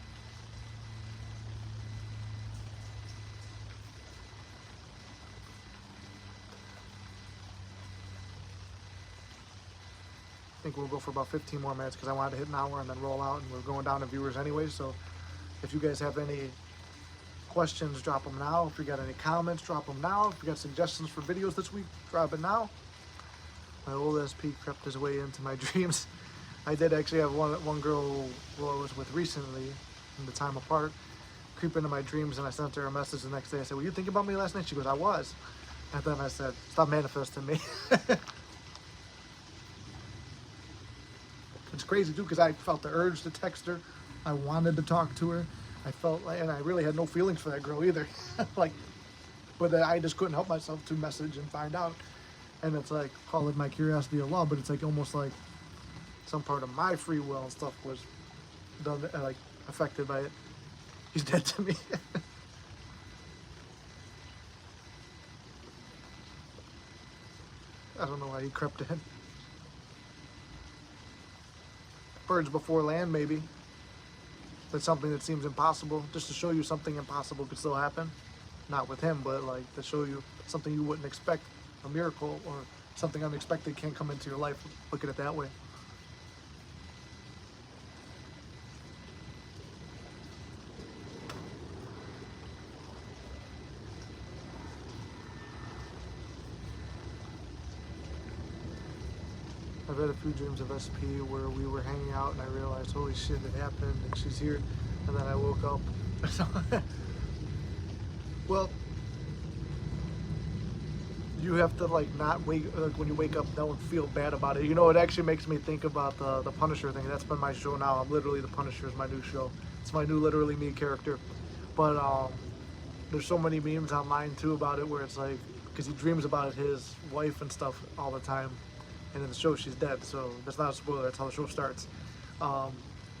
I think we'll go for about 15 more minutes because I wanted to hit an hour and then roll out, and we're going down to viewers anyway. So if you guys have any questions, drop them now. If you got any comments, drop them now. If you got suggestions for videos this week, drop it now. My old SP crept his way into my dreams. I did actually have one girl who I was with recently, in the time apart, creep into my dreams, and I sent her a message the next day. I said, "Were you thinking about me last night?" She goes, "I was." And then I said, "Stop manifesting me." It's crazy too, because I felt the urge to text her. I wanted to talk to her. I felt like, and I really had no feelings for that girl either. Like, but I just couldn't help myself to message and find out. And it's like, call it my curiosity of love, but it's like almost like some part of my free will and stuff was done, like affected by it. He's dead to me. I don't know why he crept in. Birds before land, maybe. That's something that seems impossible, just to show you something impossible could still happen. Not with him, but like to show you something you wouldn't expect, a miracle or something unexpected can come into your life. Look at it that way. I've had a few dreams of SP where we were hanging out and I realized, holy shit, it happened and she's here. And then I woke up. Well, you have to like not wake, like when you wake up, don't feel bad about it. You know, it actually makes me think about the Punisher thing. That's been my show now. I'm literally the Punisher is my new show. It's my new literally me character. But there's so many memes online too about it where it's like, because he dreams about his wife and stuff all the time. And in the show, she's dead, so that's not a spoiler. That's how the show starts.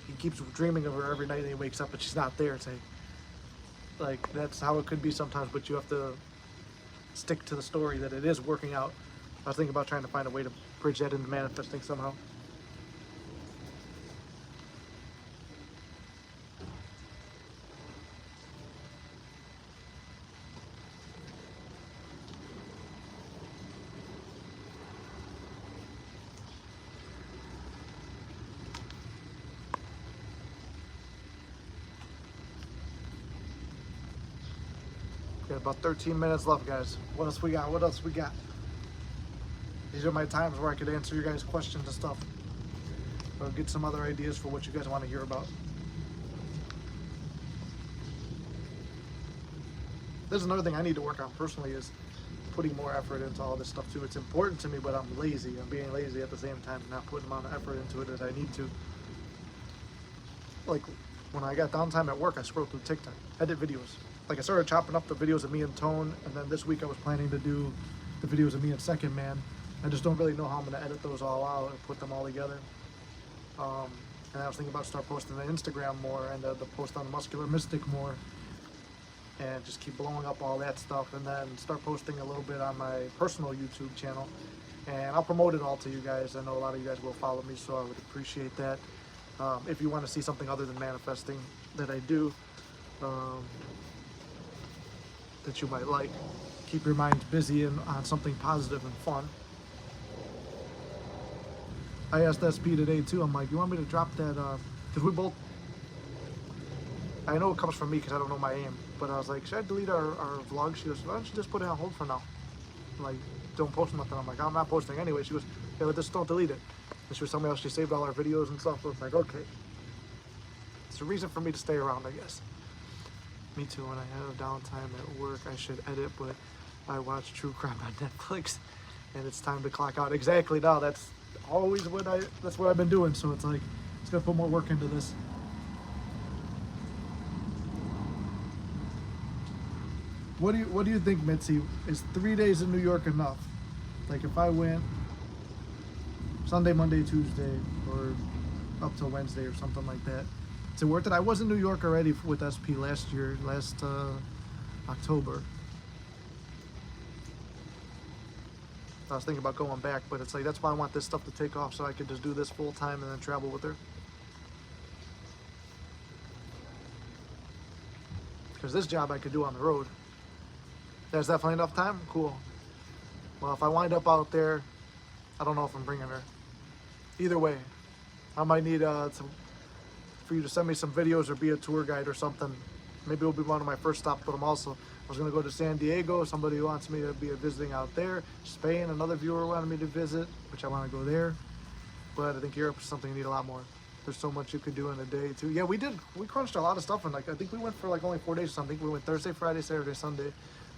He keeps dreaming of her every night, and he wakes up and she's not there. It's like that's how it could be sometimes, but you have to stick to the story that it is working out. I was thinking about trying to find a way to bridge that into manifesting somehow. Got about 13 minutes left, guys. What else we got? What else we got? These are my times where I could answer your guys' questions and stuff. Or get some other ideas for what you guys want to hear about. There's another thing I need to work on personally is putting more effort into all this stuff too. It's important to me, but I'm lazy. I'm being lazy at the same time, not putting the amount of effort into it as I need to. Like, when I got downtime at work, I scrolled through TikTok, edit videos. Like, I started chopping up the videos of me and Tone, and then this week I was planning to do the videos of me and Second Man. I just don't really know how I'm going to edit those all out and put them all together. And I was thinking about start posting on Instagram more and the post on Muscular Mystic more. And just keep blowing up all that stuff, and then start posting a little bit on my personal YouTube channel. And I'll promote it all to you guys. I know a lot of you guys will follow me, so I would appreciate that. If you want to see something other than manifesting that I do, that you might like, keep your mind busy and on something positive and fun. I asked SP today too, I'm like, you want me to drop that, because we both, I know it comes from me because I don't know my aim, but I was like, should I delete our vlog? She goes, why don't you just put it on hold for now? I'm like, don't post nothing. I'm like, I'm not posting anyway. She goes, yeah, but just don't delete it. And she was telling me how she saved all our videos and stuff. I was like, okay. It's a reason for me to stay around, I guess. Me too, when I have downtime at work, I should edit, but I watch true crime on Netflix, and it's time to clock out. Exactly, now that's always that's what I've been doing, so it's like, it's gonna put more work into this. What do you think, Mitzi? Is 3 days in New York enough? Like if I went Sunday, Monday, Tuesday, or up till Wednesday or something like that, is it worth it? I was in New York already with SP last year, last October. I was thinking about going back, but it's like that's why I want this stuff to take off so I could just do this full time and then travel with her. Because this job I could do on the road. There's definitely enough time? Cool. Well, if I wind up out there, I don't know if I'm bringing her. Either way, I might need for you to send me some videos or be a tour guide or something. Maybe it'll be one of my first stops, but I was going to go to San Diego. Somebody wants me to be visiting out there. Spain, another viewer wanted me to visit, which I want to go there. But I think Europe is something you need a lot more. There's so much you could do in a day too. Yeah, we crunched a lot of stuff, and like I think we went for like only 4 days or something. We went Thursday, Friday, Saturday, Sunday.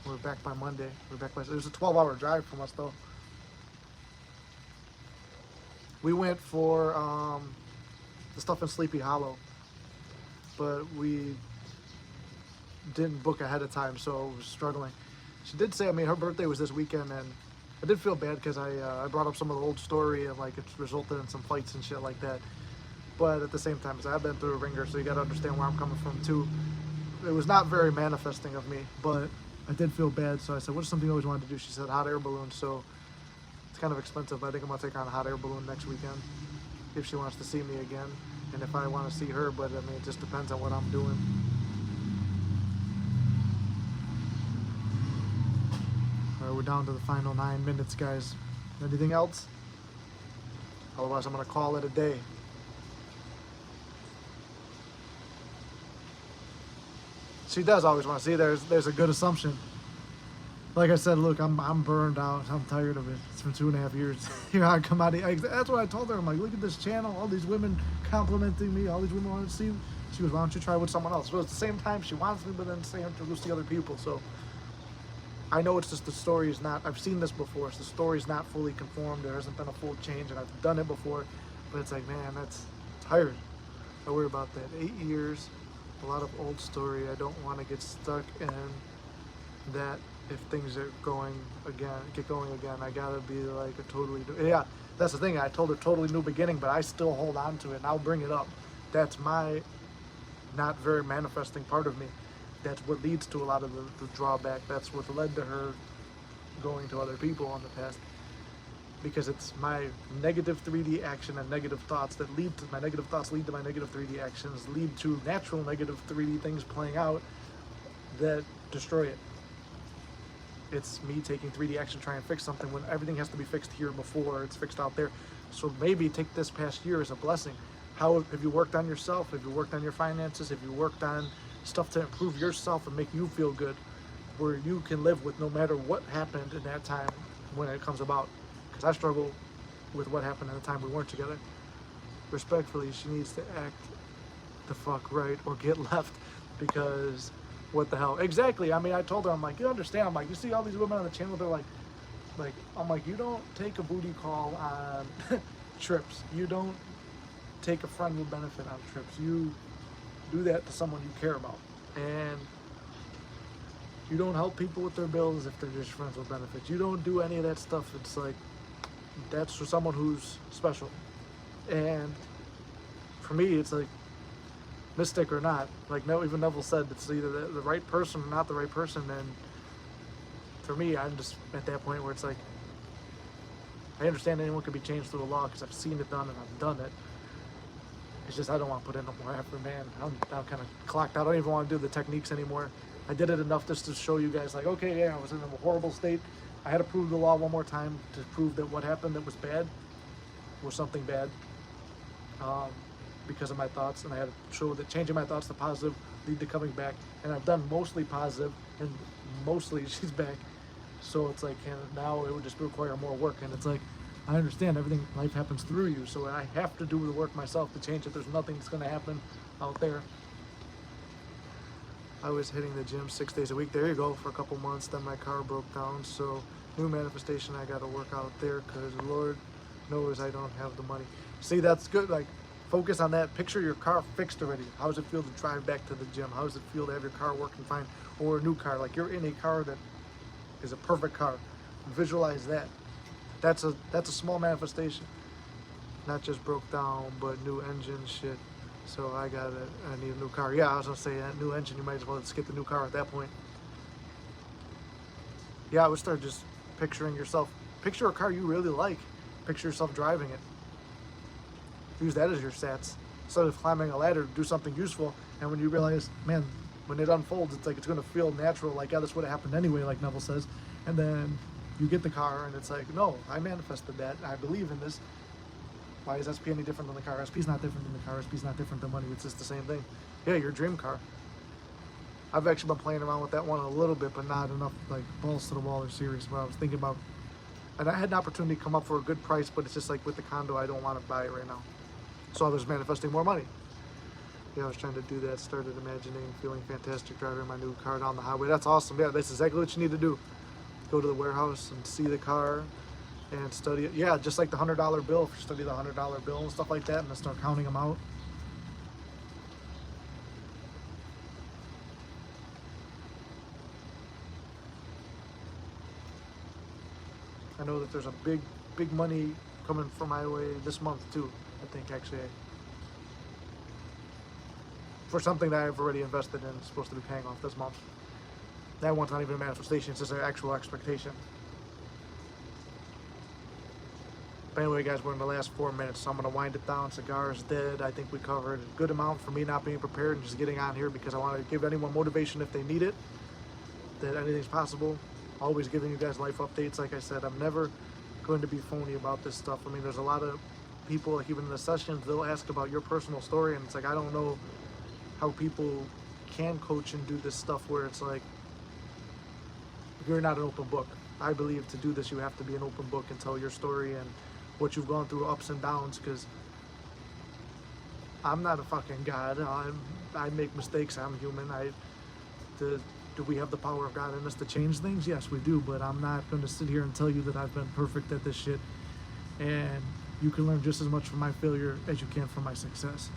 We're back by Monday. It was a 12-hour drive from us though. We went for the stuff in Sleepy Hollow, but we didn't book ahead of time, so I was struggling. She did say, I mean, her birthday was this weekend, and I did feel bad because I brought up some of the old story and like it's resulted in some fights and shit like that. But at the same time, I've been through a ringer, so you got to understand where I'm coming from too. It was not very manifesting of me, but I did feel bad, so I said, what's something you always wanted to do? She said hot air balloon, so it's kind of expensive, but I think I'm going to take her on a hot air balloon next weekend if she wants to see me again, and if I want to see her, but I mean, it just depends on what I'm doing. All right, we're down to the final 9 minutes, guys. Anything else? Otherwise, I'm going to call it a day. She does always want to see. There's a good assumption. Like I said, look, I'm burned out. I'm tired of it. It's been 2.5 years. Here I come out. That's what I told her. I'm like, look at this channel. All these women complimenting me. All these women want to see. She goes, why don't you try with someone else? But at the same time, she wants me, but then say introduce the other people. So I know it's just the story is not. I've seen this before. So the story's not fully conformed. There hasn't been a full change, and I've done it before. But it's like, man, that's tired. I worry about that. 8 years. A lot of old story. I don't want to get stuck in that. If things are get going again, I gotta be like a totally new, yeah, that's the thing. I told her totally new beginning, but I still hold on to it and I'll bring it up. That's my not very manifesting part of me. That's what leads to a lot of the drawback. That's what led to her going to other people in the past, because it's my negative 3D action and negative thoughts that lead to my negative thoughts, lead to my negative 3D actions, lead to natural negative 3D things playing out that destroy it. It's me taking 3D action, trying to fix something when everything has to be fixed here before it's fixed out there. So maybe take this past year as a blessing. How have you worked on yourself? Have you worked on your finances? Have you worked on stuff to improve yourself and make you feel good, where you can live with no matter what happened in that time when it comes about? Because I struggle with what happened in the time we weren't together. Respectfully, she needs to act the fuck right or get left, because what the hell? Exactly. I mean, I told her, I'm like, you understand? I'm like, you see all these women on the channel, they're like, I'm like, you don't take a booty call on trips. You don't take a friend with benefit on trips. You do that to someone you care about. And you don't help people with their bills if they're just friends with benefits. You don't do any of that stuff. It's like, that's for someone who's special. And for me, it's like, mystic or not, like even Neville said, it's either the right person or not the right person. And for me, I'm just at that point where it's like, I understand anyone can be changed through the law because I've seen it done and I've done it. It's just I don't want to put in no more effort, man. I'm kind of clocked out. I don't even want to do the techniques anymore. I did it enough just to show you guys, like, okay, yeah, I was in a horrible state. I had to prove the law one more time to prove that what happened that was bad was something bad. Because of my thoughts, and I had to show that changing my thoughts to positive lead to coming back, and I've done mostly positive, and mostly she's back. So it's like, and now it would just require more work, and it's like, I understand everything, life happens through you, so I have to do the work myself to change it. There's nothing that's going to happen out there. I was hitting the gym 6 days a week. There you go, for a couple months. Then my car broke down, so new manifestation. I got to work out there because Lord knows I don't have the money. See, that's good. Like, focus on that. Picture your car fixed already. How does it feel to drive back to the gym? How does it feel to have your car working fine? Or a new car, like you're in a car that is a perfect car. Visualize that. That's a small manifestation. Not just broke down, but new engine shit. So I need a new car. Yeah, I was gonna say that new engine, you might as well just get the new car at that point. Yeah, I would start just picturing yourself. Picture a car you really like. Picture yourself driving it. Use that as your stats. Instead of climbing a ladder, do something useful. And when you realize, man, when it unfolds, it's like it's going to feel natural. Like, yeah, this would have happened anyway, like Neville says. And then you get the car, and it's like, no, I manifested that. I believe in this. Why is SP any different than the car? SP's not different than the car. SP's not different than money. It's just the same thing. Yeah, your dream car. I've actually been playing around with that one a little bit, but not enough, like, balls to the wall or serious. But I was thinking about, and I had an opportunity to come up for a good price, but it's just like with the condo, I don't want to buy it right now. So I was manifesting more money. Yeah, I was trying to do that. Started imagining, feeling fantastic driving my new car down the highway. That's awesome. Yeah, that's exactly what you need to do. Go to the warehouse and see the car and study it. Yeah, just like the $100 bill. If you study the $100 bill and stuff like that and then start counting them out. I know that there's a big money coming from my way this month too. I think actually for something that I've already invested in, it's supposed to be paying off this month. That one's not even a manifestation, it's just an actual expectation. But anyway, guys, we're in the last 4 minutes, so I'm going to wind it down. Cigar is dead. I think we covered a good amount for me not being prepared and just getting on here because I want to give anyone motivation if they need it, that anything's possible. Always giving you guys life updates. Like I said, I'm never going to be phony about this stuff. I mean, there's a lot of people, like even in the sessions, they'll ask about your personal story, and it's like, I don't know how people can coach and do this stuff where it's like, you're not an open book. I believe to do this, you have to be an open book and tell your story and what you've gone through, ups and downs, because I'm not a fucking god. I make mistakes. I'm human. Do we have the power of God in us to change things? Yes, we do, but I'm not going to sit here and tell you that I've been perfect at this shit. And you can learn just as much from my failure as you can from my success.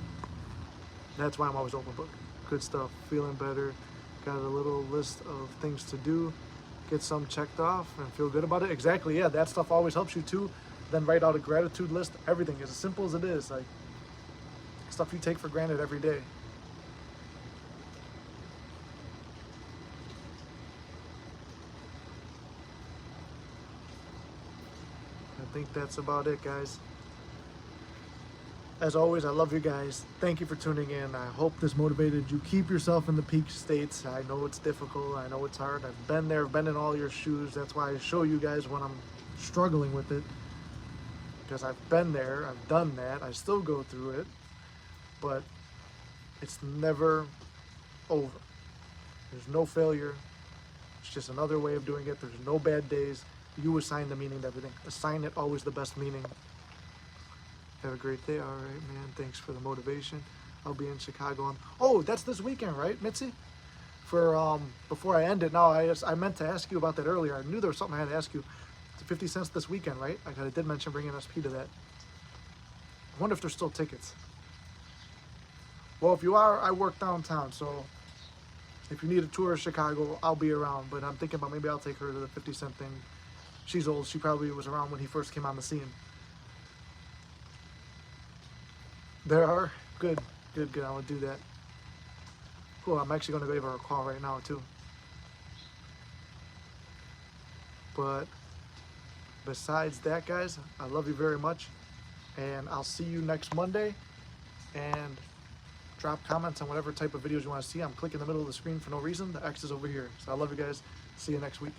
That's why I'm always open book. Good stuff. Feeling better. Got a little list of things to do. Get some checked off and feel good about it. Exactly, yeah, that stuff always helps you too. Then write out a gratitude list. Everything is as simple as it is. Like, stuff you take for granted every day. I think that's about it, guys. As always, I love you guys. Thank you for tuning in. I hope this motivated you. Keep yourself in the peak states. I know it's difficult. I know it's hard. I've been there. I've been in all your shoes. That's why I show you guys when I'm struggling with it. Because I've been there. I've done that. I still go through it. But it's never over. There's no failure. It's just another way of doing it. There's no bad days. You assign the meaning to everything. Assign it always the best meaning. Have a great day. All right, man. Thanks for the motivation. I'll be in Chicago on... Oh, that's this weekend, right, Mitzi? For before I end it, now I meant to ask you about that earlier. I knew there was something I had to ask you. It's 50 cents this weekend, right? I did mention bringing SP to that. I wonder if there's still tickets. Well, if you are, I work downtown, so if you need a tour of Chicago, I'll be around. But I'm thinking about maybe I'll take her to the 50-cent thing. She's old. She probably was around when he first came on the scene. There are? Good. I will do that. Cool, I'm actually going to give her a call right now, too. But besides that, guys, I love you very much. And I'll see you next Monday. And drop comments on whatever type of videos you want to see. I'm clicking in the middle of the screen for no reason. The X is over here. So I love you guys. See you next week.